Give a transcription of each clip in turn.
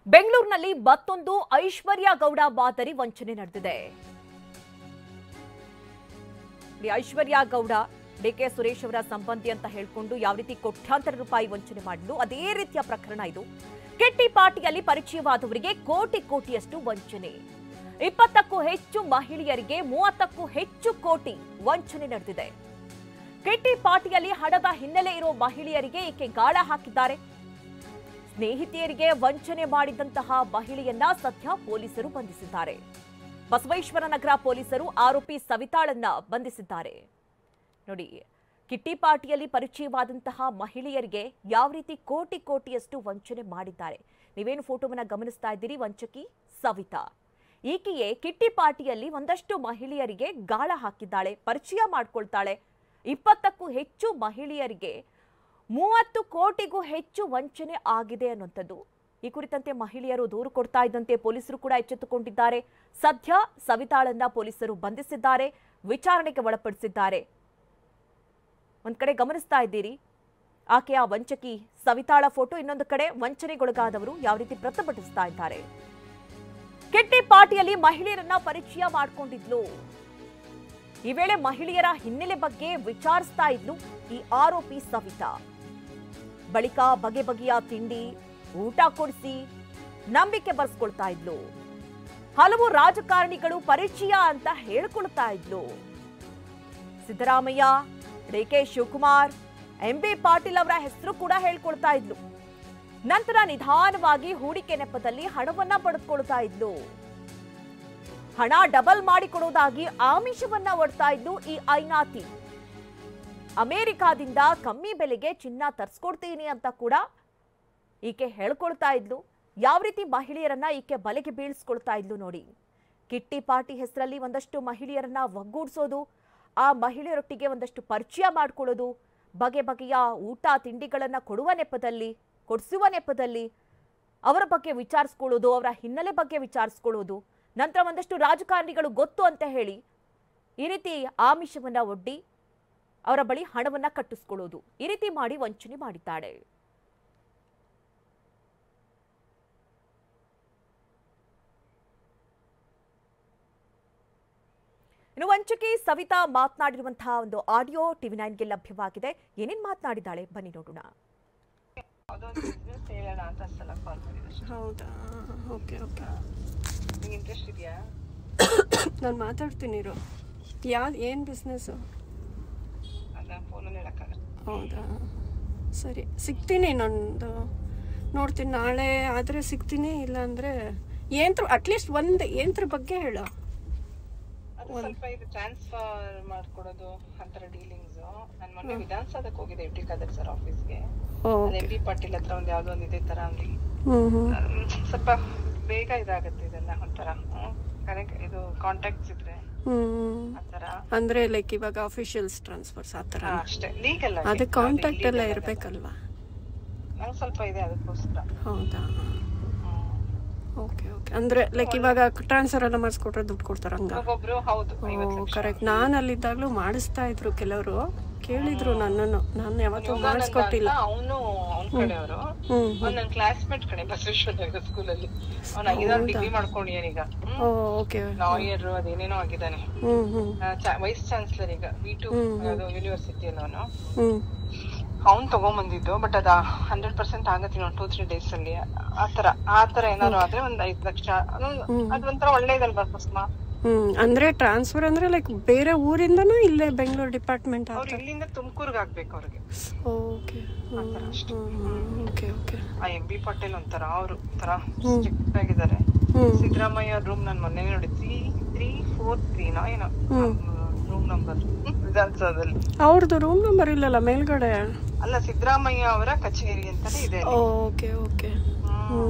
ಬೆಂಗಳೂರಿನಲ್ಲಿ ಮತ್ತೊಂದು ಐಶ್ವರ್ಯ ಗೌಡ ಮಾದರಿ ವಂಚನೆ ನಡೆದಿದೆ. ಐಶ್ವರ್ಯ ಗೌಡ ಡಿಕೆ ಸುರೇಶ್ ಅವರ ಸಂಬಂಧಿ ಅಂತ ಹೇಳಿಕೊಂಡು ಯಾವ ರೀತಿ ಕೋಟ್ಯಾಂತರ ರೂಪಾಯಿ ವಂಚನೆ ಮಾಡಿದ್ರು ಅದೇ ರೀತಿಯ ಪ್ರಕರಣ ಇದು. ಕಿಟ್ಟಿ ಪಾರ್ಟಿಯಲ್ಲಿ ಪರಿಚಯವಾದವರಿಗೆ ಕೋಟಿಯಷ್ಟು ವಂಚನೆ. 20ಕ್ಕೂ ಹೆಚ್ಚು ಮಹಿಳೆಯರಿಗೆ 30ಕ್ಕೂ ಹೆಚ್ಚು ಕೋಟಿ ವಂಚನೆ ನಡೆದಿದೆ. ಕಿಟ್ಟಿ ಪಾರ್ಟಿಯಲ್ಲಿ ಹಣದ ಹಿನ್ನೆಲೆ ಇರೋ ಮಹಿಳೆಯರಿಗೆ ಈಕೆ ಗಾಳ ಹಾಕಿದ್ದಾರೆ. ಸ್ನೇಹಿತೆಯರಿಗೆ ವಂಚನೆ ಮಾಡಿದಂತಹ ಮಹಿಳೆಯನ್ನ ಸದ್ಯ ಪೊಲೀಸರು ಬಂಧಿಸಿದ್ದಾರೆ. ಬಸವೇಶ್ವರ ನಗರ ಪೊಲೀಸರು ಆರೋಪಿ ಸವಿತಾಳನ್ನ ಬಂಧಿಸಿದ್ದಾರೆ. ನೋಡಿ, ಕಿಟ್ಟಿ ಪಾರ್ಟಿಯಲ್ಲಿ ಪರಿಚಯವಾದಂತಹ ಮಹಿಳೆಯರಿಗೆ ಯಾವ ರೀತಿ ಕೋಟಿಯಷ್ಟು ವಂಚನೆ ಮಾಡಿದ್ದಾರೆ. ನೀವೇನು ಫೋಟೋವನ್ನ ಗಮನಿಸ್ತಾ ಇದ್ದೀರಿ, ವಂಚಕಿ ಸವಿತಾ. ಈಕೆಯೇ ಕಿಟ್ಟಿ ಪಾರ್ಟಿಯಲ್ಲಿ ಒಂದಷ್ಟು ಮಹಿಳೆಯರಿಗೆ ಗಾಳ ಹಾಕಿದ್ದಾಳೆ, ಪರಿಚಯ ಮಾಡ್ಕೊಳ್ತಾಳೆ. 20ಕ್ಕೂ ಹೆಚ್ಚು ಮಹಿಳೆಯರಿಗೆ 30 ಕೋಟಿಗೂ ಹೆಚ್ಚು ವಂಚನೆ ಆಗಿದೆ ಅನ್ನುವಂಥದ್ದು. ಈ ಕುರಿತಂತೆ ಮಹಿಳೆಯರು ದೂರು ಕೊಡ್ತಾ ಇದ್ದಂತೆ ಪೊಲೀಸರು ಕೂಡ ಎಚ್ಚೆತ್ತುಕೊಂಡಿದ್ದಾರೆ. ಸದ್ಯ ಸವಿತಾಳನ್ನ ಪೊಲೀಸರು ಬಂಧಿಸಿದ್ದಾರೆ, ವಿಚಾರಣೆಗೆ ಒಳಪಡಿಸಿದ್ದಾರೆ. ಒಂದ್ ಕಡೆ ಗಮನಿಸ್ತಾ ಇದ್ದೀರಿ ಆಕೆಯ ವಂಚಕಿ ಸವಿತಾಳ ಫೋಟೋ, ಇನ್ನೊಂದು ಕಡೆ ವಂಚನೆಗೊಳಗಾದವರು ಯಾವ ರೀತಿ ಪ್ರತಿಭಟಿಸ್ತಾ ಇದ್ದಾರೆ. ಕಿಟ್ಟಿ ಪಾರ್ಟಿಯಲ್ಲಿ ಮಹಿಳೆಯರನ್ನ ಪರಿಚಯ ಮಾಡಿಕೊಂಡಿದ್ಲು. ಈ ವೇಳೆ ಮಹಿಳೆಯರ ಹಿನ್ನೆಲೆ ಬಗ್ಗೆ ವಿಚಾರಿಸ್ತಾ ಇದ್ಲು ಈ ಆರೋಪಿ ಸವಿತಾ. ಬಳಿಕ ಬಗೆಯ ತಿಂಡಿ, ಊಟ ಕೊಡಿಸಿ ನಂಬಿಕೆ ಬರ್ಸ್ಕೊಳ್ತಾ ಇದ್ಲು. ಹಲವು ರಾಜಕಾರಣಿಗಳು ಪರಿಚಯ ಅಂತ ಹೇಳ್ಕೊಳ್ತಾ ಇದ್ಲು. ಸಿದ್ದರಾಮಯ್ಯ, ಡಿಕೆ ಶಿವಕುಮಾರ್, ಎಂಬಿ ಪಾಟೀಲ್ ಅವರ ಹೆಸರು ಕೂಡ ಹೇಳ್ಕೊಳ್ತಾ ಇದ್ಲು. ನಂತರ ನಿಧಾನವಾಗಿ ಹೂಡಿಕೆ ನೆಪದಲ್ಲಿ ಹಣವನ್ನ ಪಡೆದುಕೊಳ್ತಾ ಇದ್ಲು. ಹಣ ಡಬಲ್ ಮಾಡಿಕೊಡೋದಾಗಿ ಆಮಿಷವನ್ನ ಒಡ್ತಾ ಇದ್ಲು ಈ ಐನಾತಿ. ಅಮೆರಿಕಾದಿಂದ ಕಮ್ಮಿ ಬೆಲೆಗೆ ಚಿನ್ನ ತರಿಸ್ಕೊಡ್ತೀನಿ ಅಂತ ಕೂಡ ಈಕೆ ಹೇಳ್ಕೊಳ್ತಾ ಇದ್ಲು. ಯಾವ ರೀತಿ ಮಹಿಳೆಯರನ್ನ ಈಕೆ ಬಲೆಗೆ ಬೀಳಿಸ್ಕೊಳ್ತಾ ಇದ್ಲು ನೋಡಿ. ಕಿಟ್ಟಿ ಪಾರ್ಟಿ ಹೆಸರಲ್ಲಿ ಒಂದಷ್ಟು ಮಹಿಳೆಯರನ್ನ ಒಗ್ಗೂಡಿಸೋದು, ಆ ಮಹಿಳೆಯರೊಟ್ಟಿಗೆ ಒಂದಷ್ಟು ಪರಿಚಯ ಮಾಡ್ಕೊಳ್ಳೋದು, ಬಗೆಯ ಊಟ ತಿಂಡಿಗಳನ್ನ ಕೊಡಿಸುವ ನೆಪದಲ್ಲಿ ಅವರ ಬಗ್ಗೆ ವಿಚಾರಿಸ್ಕೊಳ್ಳೋದು, ಅವರ ಹಿನ್ನೆಲೆ ಬಗ್ಗೆ ವಿಚಾರಿಸ್ಕೊಳ್ಳೋದು, ನಂತರ ಒಂದಷ್ಟು ರಾಜಕಾರಣಿಗಳು ಗೊತ್ತು ಅಂತ ಹೇಳಿ ಈ ರೀತಿ ಆಮಿಷವನ್ನ ಒಡ್ಡಿ ಅವರ ಬಳಿ ಹಣವನ್ನ ಕಟ್ಟಿಸ್ಕೊಳ್ಳೋದು, ಈ ರೀತಿ ಮಾಡಿ ವಂಚನೆ ಮಾಡಿದ್ದಾಳೆ. ಇನ್ನು ವಂಚಕಿ ಸವಿತಾ ಮಾತನಾಡಿರುವಂತಹ ಒಂದು ಆಡಿಯೋ ಟಿವಿ9ಗೆ ಲಭ್ಯವಾಗಿದೆ. ಏನೇನ್ ಮಾತನಾಡಿದ್ದಾಳೆ ಬನ್ನಿ ನೋಡೋಣ. ಹೌದಾ, ಓಕೆ ಓಕೆ. ಇಂಟ್ರೆಸ್ಟ್ ಇದೆಯಾ? ನಾನು ಮಾತಾಡ್ತೀನಿ ಇರು. ಏನು ಬಿಸ್ನೆಸ್ಸು? ಹೌದಾ, ಸರಿ, ಸಿಗ್ತೀನಿ. ನಂದು ನೋಡ್ತೀನಿ, ನಾಳೆ ಆದರೆ ಸಿಗ್ತೀನಿ. ಇಲ್ಲಾಂದರೆ ಏನ್ರ ಅಟ್ಲೀಸ್ಟ್ ಒಂದು ಏನ್ರ ಬಗ್ಗೆ ಹೇಳು. ಸ್ವಲ್ಪ ಇದು ಟ್ರಾನ್ಸ್ಫರ್ ಮಾಡ್ಕೊಡೋದು ಅಂತರ ಡೀಲಿಂಗ್ಸ್. ನಾನು ಮೊನ್ನೆ ವಿಧಾನಸೌಧಕ್ಕೆ ಹೋಗಿದ್ದೆ, ಎಂ ಟಿ ಖಾದರ್ ಸರ್ ಆಫೀಸ್ಗೆ. ಎಂಬಿ ಪಾಟೀಲ್ ಹತ್ರ ಒಂದು ಯಾವ್ದೋ ಒಂದು ಇದೇ ತರ ಅಲ್ಲಿ ಸ್ವಲ್ಪ ಬೇಗ ಇದಾಗುತ್ತೆ ಇದೆಲ್ಲ. ಒಂಥರ ಕರೆಕ್ಟ್ ಇದು ಕಾಂಟ್ಯಾಕ್ಟ್ಸ್ ಇದ್ರೆ ಆತರ, ಅಂದ್ರೆ ಲೈಕ್ ಇವಾಗ ಅಫಿಷಿಯಲ್ಸ್ ಟ್ರಾನ್ಸ್ಫರ್ಸ್ ಆತರ ಅಷ್ಟೇ. ಲೀಗಲ್ ಅದೇ ಕಾಂಟ್ಯಾಕ್ಟ್ ಎಲ್ಲ ಇರ್ಬೇಕಲ್ವಾ? ನಂಗೆ ಸ್ವಲ್ಪ ಇದೆ ಅದಕ್ಕೋಸ್ಕರ. ಹೌದಾ, ಓಕೆ ಓಕೆ. ಅಂದ್ರೆ ಲೈಕ್ ಇವಾಗ ಟ್ರಾನ್ಸ್ಫರ್ ಎಲ್ಲ ಮಾಡಿಸ್ಕೊಟ್ರೆ ದುಡ್ಡು ಕೊಡ್ತಾರ ಹಂಗ? ಒಬ್ಬೊಬ್ರು ಹೌದು, ಕರೆಕ್ಟ್. ನಾನು ಅಲ್ಲಿದ್ದಾಗಲೂ ಮಾಡಿಸ್ತಾ ಇದ್ರು ಕೆಲವರು, ಕೇಳಿದ್ರು ನನ್ನನ್ನು. ನಾನು ಯಾವತ್ತೂ ಮಾಡಿಸ್ಕೊಟ್ಟಿಲ್ಲ. ಅವನು ಅವನ ಕಡೆಯವರು, ನನ್ನ ಕ್ಲಾಸ್ಮೇಟ್ ಕಡೆ ಬಸವೇಶ್ವರ ಸ್ಕೂಲಲ್ಲಿ. ಅವ್ನು 5 ಡಿಗ್ರಿ ಮಾಡ್ಕೊಂಡಿಯಾನೀಗ, ಲಾಯರ್ ಅದೇನೇನೋ ಆಗಿದ್ದಾನೆ. ವೈಸ್ ಚಾನ್ಸಲರ್ ಈಗ V2 ಯೂನಿವರ್ಸಿಟಿಯಲ್ಲಿ ಅವನು. ಅವ್ನು ತಗೊಂಬಂದಿದ್ದು. ಬಟ್ ಅದ 100% ಆಗತ್ತೆ 2-3 ಡೇಸ್ ಅಲ್ಲಿ. ಆತರ ಏನಾದ್ರು ಆದ್ರೆ ಒಂದ್ 5 ಲಕ್ಷ. ಅದೊಂಥರ ಒಳ್ಳೇದಲ್ವಾ ಕುಸುಮ? ಅಂದ್ರೆ ಟ್ರಾನ್ಸ್ಫರ್ ಅಂದ್ರೆ ಲೈಕ್ ಬೇರೆ ಊರಿಂದನೂ ಇಲ್ಲೇ ಬೆಂಗಳೂರು ಡಿಪಾರ್ಟ್ಮೆಂಟ್? ಅವ್ರು ಇಲ್ಲಿಂದ ತುಮಕೂರ್ಗೆ ಆಗ್ಬೇಕು ಅವ್ರಿಗೆ. Okay okay okay. ಆ ಎಂಬಿ ಪಾಟೀಲ್ ಒಂಥರ ಅವರು ಒಂಥರ ಸ್ಟ್ರಿಕ್ಟ್ ಆಗಿದ್ದಾರೆ. ಸಿದ್ದರಾಮಯ್ಯ ರೂಮ್ ನಾನು ಮೊನ್ನೆ ನೋಡಿ 343 ಏನೋ ರೂಮ್ ನಂಬರ್ ವಿಧಾನಸೌಧದಲ್ಲಿ. ಅವ್ರದ್ದು ರೂಮ್ ನಂಬರ್ ಇಲ್ಲಲ್ಲ ಮೇಲ್ಗಡೆ? ಅಲ್ಲ, ಸಿದ್ದರಾಮಯ್ಯ ಅವರ ಕಚೇರಿ ಅಂತಾನೆ ಇದೆ. Okay okay.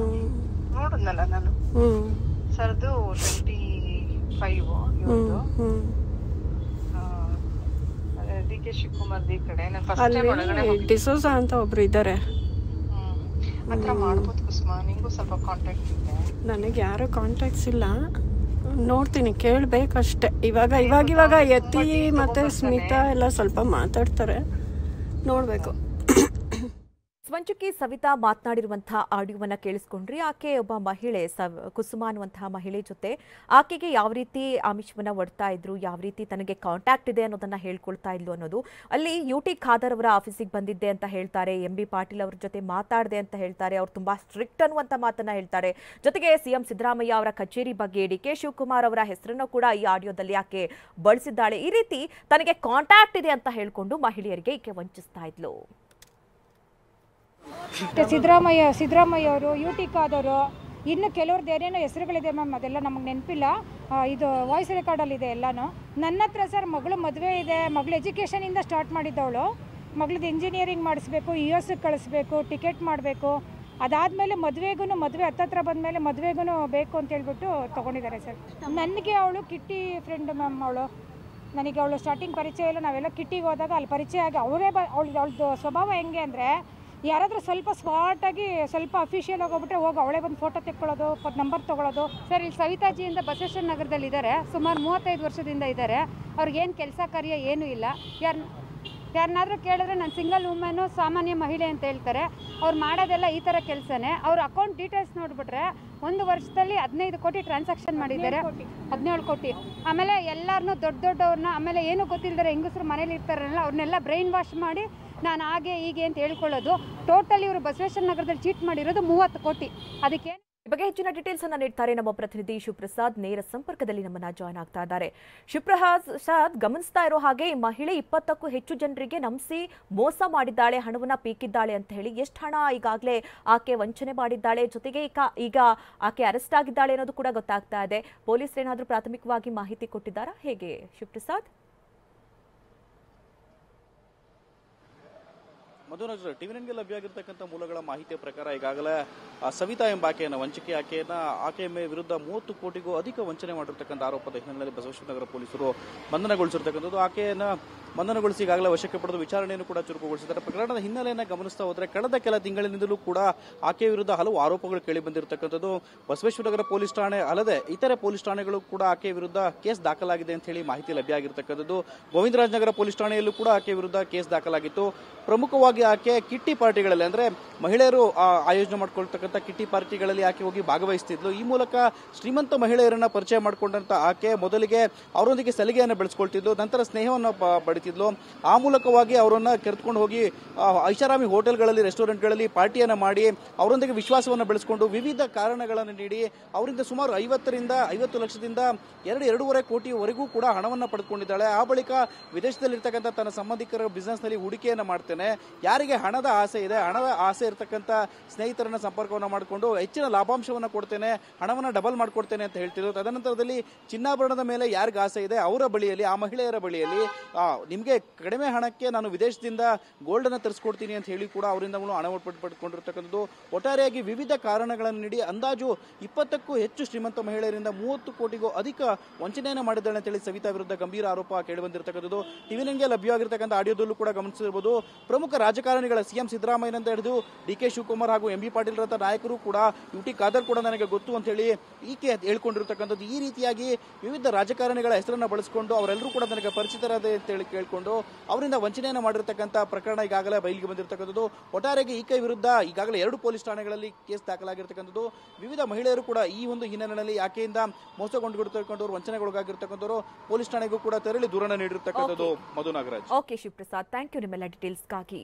ನೋಡಿದ್ನಲ್ಲ ನಾನು ಸರ್ದು 25 ಇವ್ರದ್ದು. ಡಿಕೆ ಶಿವಕುಮಾರ್ ಈ ಕಡೆ ನಾನು ಫಸ್ಟ್ ಟೈಮ್ ಒಳಗಡೆ ಡಿಸೋಜಾ ಅಂತ ಒಬ್ರು ಇದ್ದಾರೆ. ಹತ್ರ ಮಾಡ್ಬೋದು ಕುಸುಮ, ನಿಂಗೂ ಸ್ವಲ್ಪ ಕಾಂಟ್ಯಾಕ್ಟ್ ಇದೆ. ನನಗೆ ಯಾರು ಕಾಂಟ್ಯಾಕ್ಟ್ಸ್ ಇಲ್ಲ, ನೋಡ್ತೀನಿ, ಕೇಳಬೇಕಷ್ಟೆ. ಇವಾಗ ಯತಿ ಮತ್ತೆ ಸ್ಮಿತಾ ಎಲ್ಲ ಸ್ವಲ್ಪ ಮಾತಾಡ್ತಾರೆ, ನೋಡಬೇಕು. ವಂಚಕಿ ಸವಿತಾ ಮಾತನಾಡಿರುವಂತಹ ಆಡಿಯೋವನ್ನ ಕೇಳಿಸ್ಕೊಂಡ್ರಿ. ಆಕೆ ಒಬ್ಬ ಮಹಿಳೆ, ಕುಸುಮಾ ಅನ್ನುವಂತಹ ಮಹಿಳೆ ಜೊತೆ ಆಕೆಗೆ ಯಾವ ರೀತಿ ಆಮಿಷವನ್ನ ಒಡ್ತಾ ಇದ್ರು, ಯಾವ ರೀತಿ ತನಗೆ ಕಾಂಟ್ಯಾಕ್ಟ್ ಇದೆ ಅನ್ನೋದನ್ನ ಹೇಳ್ಕೊಳ್ತಾ ಇದ್ಲು ಅನ್ನೋದು. ಅಲ್ಲಿ UT ಖಾದರ್ ಅವರ ಆಫೀಸಿಗೆ ಬಂದಿದ್ದೆ ಅಂತ ಹೇಳ್ತಾರೆ, MB ಪಾಟೀಲ್ ಅವ್ರ ಜೊತೆ ಮಾತಾಡಿದೆ ಅಂತ ಹೇಳ್ತಾರೆ, ಅವ್ರು ತುಂಬಾ ಸ್ಟ್ರಿಕ್ಟ್ ಅನ್ನುವಂತ ಮಾತನ್ನ ಹೇಳ್ತಾರೆ. ಜೊತೆಗೆ CM ಸಿದ್ದರಾಮಯ್ಯ ಅವರ ಕಚೇರಿ ಬಗ್ಗೆ DK ಶಿವಕುಮಾರ್ ಅವರ ಹೆಸರನ್ನು ಕೂಡ ಈ ಆಡಿಯೋದಲ್ಲಿ ಆಕೆ ಬಳಸಿದ್ದಾಳೆ. ಈ ರೀತಿ ತನಗೆ ಕಾಂಟ್ಯಾಕ್ಟ್ ಇದೆ ಅಂತ ಹೇಳ್ಕೊಂಡು ಮಹಿಳೆಯರಿಗೆ ಈಕೆ ವಂಚಿಸ್ತಾ ಇದ್ಲು. ಸಿದ್ದರಾಮಯ್ಯ ಅವರು UT ಖಾದರ್ ಇನ್ನು ಕೆಲವ್ರದ್ದು ಏನೇನೋ ಹೆಸರುಗಳಿದೆ ಮ್ಯಾಮ್, ಅದೆಲ್ಲ ನಮಗೆ ನೆನಪಿಲ್ಲ. ಇದು ವಾಯ್ಸ್ ರೆಕಾರ್ಡಲ್ಲಿದೆ ಎಲ್ಲನೂ. ನನ್ನ ಹತ್ರ ಸರ್ ಮಗಳು ಮದುವೆ ಇದೆ, ಮಗಳು ಎಜುಕೇಷನಿಂದ ಸ್ಟಾರ್ಟ್ ಮಾಡಿದ್ದವಳು. ಮಗಳದ್ದು ಇಂಜಿನಿಯರಿಂಗ್ ಮಾಡಿಸ್ಬೇಕು, US ಕಳಿಸ್ಬೇಕು, ಟಿಕೆಟ್ ಮಾಡಬೇಕು. ಅದಾದಮೇಲೆ ಮದುವೆ ಹತ್ತತ್ರ ಬಂದಮೇಲೆ ಮದುವೆಗೂ ಬೇಕು ಅಂತ ಹೇಳ್ಬಿಟ್ಟು ತೊಗೊಂಡಿದ್ದಾರೆ ಸರ್. ನನಗೆ ಅವಳು ಕಿಟ್ಟಿ ಫ್ರೆಂಡ್ ಮ್ಯಾಮ್. ನನಗೆ ಅವಳು ಸ್ಟಾರ್ಟಿಂಗ್ ಪರಿಚಯ ಇಲ್ಲ, ನಾವೆಲ್ಲ ಕಿಟ್ಟಿಗೆ ಹೋದಾಗ ಅಲ್ಲಿ ಪರಿಚಯ ಆಗಿ ಅವಳದ್ದು ಸ್ವಭಾವ ಹೆಂಗೆ ಅಂದರೆ, ಯಾರಾದರೂ ಸ್ವಲ್ಪ ಸ್ಮಾರ್ಟಾಗಿ ಸ್ವಲ್ಪ ಅಫಿಷಿಯಲ್ ಆಗೋಗ್ಬಿಟ್ರೆ ಹೋಗಿ ಅವಳೇ ಬಂದು ಫೋಟೋ ತೆಕ್ಕೊಳ್ಳೋದು, ನಂಬರ್ ತೊಗೊಳ್ಳೋದು. ಸರ್ ಇಲ್ಲಿ ಸವಿತಾಜಿಯಿಂದ ಬಸವೇಶ್ವರ ನಗರದಲ್ಲಿ ಇದ್ದಾರೆ, ಸುಮಾರು 35 ವರ್ಷದಿಂದ ಇದ್ದಾರೆ. ಅವ್ರಿಗೇನು ಕೆಲಸ ಕಾರ್ಯ ಏನೂ ಇಲ್ಲ. ಯಾರನ್ನಾದ್ರೂ ಕೇಳಿದ್ರೆ ನಾನು ಸಿಂಗಲ್ ವುಮೆನು, ಸಾಮಾನ್ಯ ಮಹಿಳೆ ಅಂತ ಹೇಳ್ತಾರೆ. ಅವ್ರು ಮಾಡೋದೆಲ್ಲ ಈ ಥರ ಕೆಲಸನೇ. ಅವ್ರ ಅಕೌಂಟ್ ಡೀಟೇಲ್ಸ್ ನೋಡಿಬಿಟ್ರೆ 1 ವರ್ಷದಲ್ಲಿ 15 ಕೋಟಿ ಟ್ರಾನ್ಸಾಕ್ಷನ್ ಮಾಡಿದ್ದಾರೆ, 17 ಕೋಟಿ. ಆಮೇಲೆ ಎಲ್ಲರನ್ನೂ ದೊಡ್ಡವ್ರನ್ನ, ಆಮೇಲೆ ಏನೂ ಗೊತ್ತಿಲ್ಲದರೆ ಹೆಂಗಸರು ಮನೇಲಿ ಇರ್ತಾರಲ್ಲ ಅವ್ರನ್ನೆಲ್ಲ ಬ್ರೈನ್ ವಾಶ್ ಮಾಡಿ ನಾನು ಹಾಗೆ ಹೀಗೆ ಅಂತ ಹೇಳ್ಕೊಳ್ಳೋದು. ಟೋಟಲಿ ಇವರು ಬಸವೇಶ್ವರ ನಗರದಲ್ಲಿ ಚೀಟ್ ಮಾಡಿರೋದು 30 ಕೋಟಿ. ಅದಕ್ಕೆ ಈ ಬಗ್ಗೆ ಹೆಚ್ಚಿನ ಡೀಟೇಲ್ಸ್ ಅನ್ನ ನೀಡ್ತಾರೆ ನಮ್ಮ ಪ್ರತಿನಿಧಿ ಶಿವಪ್ರಸಾದ್. ನೇರ ಸಂಪರ್ಕದಲ್ಲಿ ನಮ್ಮನ್ನ ಜಾಯ್ನ್ ಆಗ್ತಾ ಇದ್ದಾರೆ. ಶಿವಪ್ರಸಾದ್, ಗಮನಿಸ್ತಾ ಇರೋ ಹಾಗೆ ಈ ಮಹಿಳೆ 20ಕ್ಕೂ ಹೆಚ್ಚು ಜನರಿಗೆ ನಂಬಿಸಿ ಮೋಸ ಮಾಡಿದ್ದಾಳೆ, ಹಣವನ್ನ ಪೀಕಿದ್ದಾಳೆ ಅಂತ ಹೇಳಿ. ಎಷ್ಟು ಹಣ ಈಗಾಗಲೇ ಆಕೆ ವಂಚನೆ ಮಾಡಿದ್ದಾಳೆ, ಜೊತೆಗೆ ಈಗ ಆಕೆ ಅರೆಸ್ಟ್ ಆಗಿದ್ದಾಳೆ ಅನ್ನೋದು ಕೂಡ ಗೊತ್ತಾಗ್ತಾ ಇದೆ. ಪೊಲೀಸರು ಏನಾದರೂ ಪ್ರಾಥಮಿಕವಾಗಿ ಮಾಹಿತಿ ಕೊಟ್ಟಿದ್ದಾರಾ, ಹೇಗೆ ಶಿವಪ್ರಸಾದ್? ಮಧುನಗರ ಟಿವಿನಲ್ಲಿ ಲಭ್ಯವಾಗಿರ್ತಕ್ಕಂಥ ಮೂಲಗಳ ಮಾಹಿತಿಯ ಪ್ರಕಾರ ಈಗಾಗಲೇ ಸವಿತಾ ಎಂಬ ಆಕೆಯನ್ನು ವಂಚಕಿ ಆಕೆಯ ವಿರುದ್ಧ 30 ಕೋಟಿಗೂ ಅಧಿಕ ವಂಚನೆ ಮಾಡಿರ್ತಕ್ಕಂಥ ಆರೋಪದ ಹಿನ್ನೆಲೆಯಲ್ಲಿ ಬಸವೇಶ್ವರ ನಗರ ಪೊಲೀಸರು ಬಂಧನಗೊಳಿಸಿರ್ತಕ್ಕಂಥದ್ದು. ಆಕೆಯನ್ನು ಬಂಧನಗೊಳಿಸಿ ಈಗಾಗಲೇ ವಶಕ್ಕೆ ಪಡೆದು ವಿಚಾರಣೆಯನ್ನು ಕೂಡ ಚುರುಕುಗೊಳಿಸಿದ್ದಾರೆ. ಪ್ರಕರಣದ ಹಿನ್ನೆಲೆಯನ್ನು ಗಮನಿಸ್ತಾ ಹೋದರೆ ಕಳೆದ ಕೆಲ ತಿಂಗಳಿನಿಂದಲೂ ಕೂಡ ಆಕೆಯ ವಿರುದ್ಧ ಹಲವು ಆರೋಪಗಳು ಕೇಳಿ ಬಂದಿರತಕ್ಕಂಥದ್ದು. ಬಸವೇಶ್ವರ ನಗರ ಪೊಲೀಸ್ ಠಾಣೆ ಅಲ್ಲದೆ ಇತರೆ ಪೊಲೀಸ್ ಠಾಣೆಗಳು ಕೂಡ ಆಕೆಯ ವಿರುದ್ಧ ಕೇಸ್ ದಾಖಲಾಗಿದೆ ಅಂತ ಹೇಳಿ ಮಾಹಿತಿ ಲಭ್ಯ ಆಗಿರ್ತಕ್ಕಂಥದ್ದು. ಗೋವಿಂದರಾಜನಗರ ಪೊಲೀಸ್ ಠಾಣೆಯಲ್ಲೂ ಕೂಡ ಆಕೆಯ ವಿರುದ್ಧ ಕೇಸ್ ದಾಖಲಾಗಿತ್ತು. ಪ್ರಮುಖವಾಗಿ ಆಕೆ ಕಿಟ್ಟಿ ಪಾರ್ಟಿಗಳಲ್ಲಿ, ಅಂದ್ರೆ ಮಹಿಳೆಯರು ಆಯೋಜನೆ ಮಾಡಿಕೊಳ್ತಕ್ಕಂಥ ಕಿಟ್ಟಿ ಪಾರ್ಟಿಗಳಲ್ಲಿ ಆಕೆ ಹೋಗಿ ಭಾಗವಹಿಸುತ್ತಿದ್ಲು. ಈ ಮೂಲಕ ಶ್ರೀಮಂತ ಮಹಿಳೆಯರನ್ನ ಪರಿಚಯ ಮಾಡಿಕೊಂಡಂತ ಆಕೆ ಮೊದಲಿಗೆ ಅವರೊಂದಿಗೆ ಸಲಿಗೆಯನ್ನು ಬೆಳೆಸ್ಕೊಳ್ತಿದ್ಲು, ನಂತರ ಸ್ನೇಹವನ್ನು ಬಡಿತಿದ್ಲು. ಆ ಮೂಲಕವಾಗಿ ಅವರನ್ನ ಕರೆದುಕೊಂಡು ಹೋಗಿ ಐಷಾರಾಮಿ ಹೋಟೆಲ್ಗಳಲ್ಲಿ, ರೆಸ್ಟೋರೆಂಟ್ಗಳಲ್ಲಿ ಪಾರ್ಟಿಯನ್ನು ಮಾಡಿ ಅವರೊಂದಿಗೆ ವಿಶ್ವಾಸವನ್ನು ಬೆಳೆಸಿಕೊಂಡು ವಿವಿಧ ಕಾರಣಗಳನ್ನು ನೀಡಿ ಅವರಿಂದ ಸುಮಾರು 50 ಲಕ್ಷದಿಂದ 2.5 ಕೋಟಿವರೆಗೂ ಕೂಡ ಹಣವನ್ನು ಪಡೆದುಕೊಂಡಿದ್ದಾಳೆ. ಆ ಬಳಿಕ ವಿದೇಶದಲ್ಲಿರ್ತಕ್ಕಂಥ ತನ್ನ ಸಂಬಂಧಿಕರ ಬಿಸ್ನೆಸ್ ನಲ್ಲಿ ಹೂಡಿಕೆಯನ್ನು ಮಾಡ್ತೇನೆ, ಯಾರಿಗೆ ಹಣದ ಆಸೆ ಇದೆ, ಹಣದ ಆಸೆ ಇರತಕ್ಕಂಥ ಸ್ನೇಹಿತರನ್ನ ಸಂಪರ್ಕವನ್ನು ಮಾಡಿಕೊಂಡು ಹೆಚ್ಚಿನ ಲಾಭಾಂಶವನ್ನು ಕೊಡ್ತೇನೆ, ಹಣವನ್ನು ಡಬಲ್ ಮಾಡಿಕೊಡ್ತೇನೆ ಅಂತ ಹೇಳ್ತಿದ್ರು. ತದನಂತರದಲ್ಲಿ ಚಿನ್ನಾಭರಣದ ಮೇಲೆ ಯಾರಿಗೆ ಆಸೆ ಇದೆ ಅವರ ಬಳಿಯಲ್ಲಿ, ಆ ಮಹಿಳೆಯರ ಬಳಿಯಲ್ಲಿ ನಿಮಗೆ ಕಡಿಮೆ ಹಣಕ್ಕೆ ನಾನು ವಿದೇಶದಿಂದ ಗೋಲ್ಡ್ ಅನ್ನು ತರಿಸ್ಕೊಡ್ತೀನಿ ಅಂತ ಹೇಳಿ ಕೂಡ ಅವರಿಂದ ಹಣವನ್ನು ಪಡೆದುಕೊಂಡಿರ್ತಕ್ಕಂಥದ್ದು. ಒಟ್ಟಾರೆಯಾಗಿ ವಿವಿಧ ಕಾರಣಗಳನ್ನು ನೀಡಿ ಅಂದಾಜು 20ಕ್ಕೂ ಹೆಚ್ಚು ಶ್ರೀಮಂತ ಮಹಿಳೆಯರಿಂದ 30 ಕೋಟಿಗೂ ಅಧಿಕ ವಂಚನೆಯನ್ನು ಮಾಡಿದ್ದಾಳೆ ಅಂತ ಹೇಳಿ ಸವಿತಾ ವಿರುದ್ಧ ಗಂಭೀರ ಆರೋಪ ಕೇಳಿಬಂದಿರತಕ್ಕಂಥದ್ದು. ಟಿವಿನಿಗೆ ಲಭ್ಯವಾಗಿರ್ತಕ್ಕಂಥ ಆಡಿಯೋದಲ್ಲೂ ಕೂಡ ಗಮನಿಸಿರಬಹುದು. ಪ್ರಮುಖ ರಾಜಕಾರಣಿಗಳ CM ಸಿದ್ದರಾಮಯ್ಯನಿಂದ ಹಿಡಿದು DK ಶಿವಕುಮಾರ್ ಹಾಗೂ MB ಪಾಟೀಲ್ ರಂತ ನಾಯಕರು ಕೂಡ UT ಖಾದರ್ ಕೂಡ ನನಗೆ ಗೊತ್ತು ಅಂತ ಹೇಳಿ ಈಕೆ ಹೇಳ್ಕೊಂಡಿರ್ತಕ್ಕಂಥದ್ದು. ಈ ರೀತಿಯಾಗಿ ವಿವಿಧ ರಾಜಕಾರಣಿಗಳ ಹೆಸರನ್ನು ಬಳಸಿಕೊಂಡು ಅವರೆಲ್ಲರೂ ಕೂಡ ನನಗೆ ಪರಿಚಿತರಾದ ಅಂತ ಹೇಳಿ ಕೇಳಿಕೊಂಡು ಅವರಿಂದ ವಂಚನೆಯನ್ನು ಮಾಡಿರ್ತಕ್ಕಂಥ ಪ್ರಕರಣ ಈಗಾಗಲೇ ಬಯಲಿಗೆ ಬಂದಿರತಕ್ಕಂಥದ್ದು. ಒಟ್ಟಾರೆಯಾಗಿ ಈಕೆ ವಿರುದ್ಧ ಈಗಾಗಲೇ 2 ಪೊಲೀಸ್ ಠಾಣೆಗಳಲ್ಲಿ ಕೇಸ್ ದಾಖಲಾಗಿರ್ತಕ್ಕಂಥದ್ದು. ವಿವಿಧ ಮಹಿಳೆಯರು ಕೂಡ ಈ ಒಂದು ಹಿನ್ನೆಲೆಯಲ್ಲಿ ಆಕೆಯಿಂದ ಮೋಸಗೊಂಡಿರ್ತಕ್ಕಂಥವ್ರು, ವಂಚನೆಗೊಳಗಾಗಿರ್ತಕ್ಕಂಥವ್ರು ಪೊಲೀಸ್ ಠಾಣೆಗೂ ಕೂಡ ತೆರಳಿ ದೂರನ್ನು ನೀಡಿರ್ತಕ್ಕಂಥದ್ದು. Madhu Nagaraj. Okay Shivaprasad, thank you ನಿಮ್ಮೆಲ್ಲ ಡೀಟೇಲ್ಸ್ಗಾಗಿ.